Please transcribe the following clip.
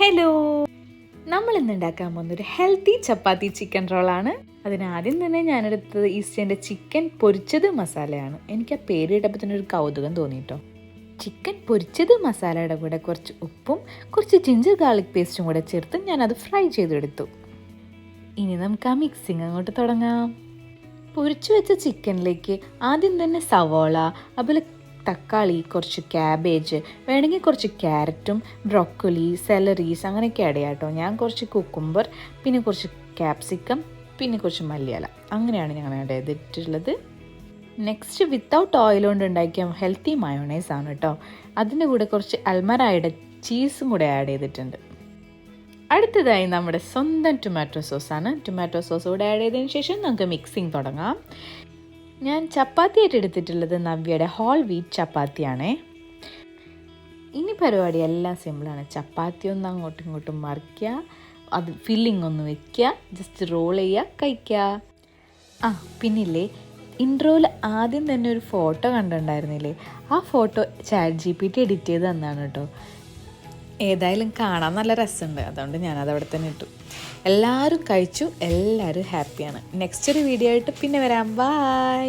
Hello, നമ്മൾ ഇന്ന് ഉണ്ടാക്കാൻ പോകുന്നൊരു ഹെൽത്തി ചപ്പാത്തി ചിക്കൻ റോളാണ്. അതിനാദ്യം തന്നെ ഞാനെടുത്തത് ഈസ്റ്റേൻ്റെ ചിക്കൻ പൊരിച്ചത് മസാലയാണ്. എനിക്ക് ആ പേര് കേട്ടപ്പോൾ തന്നെ ഒരു കൗതുകം തോന്നിട്ടോ. ചിക്കൻ പൊരിച്ചത് മസാലയുടെ കൂടെ കുറച്ച് ഉപ്പും കുറച്ച് ജിഞ്ചർ ഗാർലിക് പേസ്റ്റും കൂടെ ചേർത്ത് ഞാനത് ഫ്രൈ ചെയ്തെടുത്തു. ഇനി നമുക്ക് ആ മിക്സിങ് അങ്ങോട്ട് തുടങ്ങാം. പൊരിച്ചു വെച്ച ചിക്കനിലേക്ക് ആദ്യം തന്നെ സവോള, അതുപോലെ തക്കാളി, കുറച്ച് ക്യാബേജ്, വേണമെങ്കിൽ കുറച്ച് ക്യാരറ്റും ബ്രോക്കോലി, സെലറീസ് അങ്ങനെയൊക്കെ ആഡ് ചെയ്യാം കേട്ടോ. ഞാൻ കുറച്ച് കുക്കുംബർ, പിന്നെ കുറച്ച് ക്യാപ്സിക്കം, പിന്നെ കുറച്ച് മല്ലിയില, അങ്ങനെയാണ് ഞങ്ങൾ ആഡ് ചെയ്തിട്ടുള്ളത്. നെക്സ്റ്റ് വിത്തൗട്ട് ഓയിൽ കൊണ്ട് ഉണ്ടാക്കിയ ഹെൽത്തി മയോണൈസ് ആണ് കേട്ടോ. അതിൻ്റെ കൂടെ കുറച്ച് അൽമറായുടെ ചീസും കൂടെ ആഡ് ചെയ്തിട്ടുണ്ട്. അടുത്തതായി നമ്മുടെ സ്വന്തം ടൊമാറ്റോ സോസാണ്. ടൊമാറ്റോ സോസ് കൂടെ ആഡ് ചെയ്തതിന് ശേഷം നമുക്ക് മിക്സിങ് തുടങ്ങാം. ഞാൻ ചപ്പാത്തിയായിട്ട് എടുത്തിട്ടുള്ളത് നവ്യയുടെ ഹോൾ വീറ്റ് ചപ്പാത്തിയാണേ. ഇനി പരിപാടി എല്ലാം സിമ്പിളാണ്. ചപ്പാത്തി ഒന്ന് അങ്ങോട്ടും ഇങ്ങോട്ടും മറിക്കുക, അത് ഫില്ലിംഗ് ഒന്ന് വെക്കുക, ജസ്റ്റ് റോൾ ചെയ്യുക, കഴിക്കുക. പിന്നില്ലേ, ഇൻട്രോയിൽ ആദ്യം തന്നെ ഒരു ഫോട്ടോ കണ്ടിട്ടുണ്ടായിരുന്നില്ലേ? ആ ഫോട്ടോ ChatGPT എഡിറ്റ് ചെയ്ത് തന്നാണ് കേട്ടോ. ഏതായാലും കാണാൻ നല്ല രസമുണ്ട്, അതുകൊണ്ട് ഞാനത് അവിടെ തന്നെ ഇട്ടു. എല്ലാവരും കഴിച്ചു, എല്ലാവരും ഹാപ്പിയാണ്. നെക്സ്റ്റ് ഒരു വീഡിയോ ആയിട്ട് പിന്നെ വരാം. ബൈ.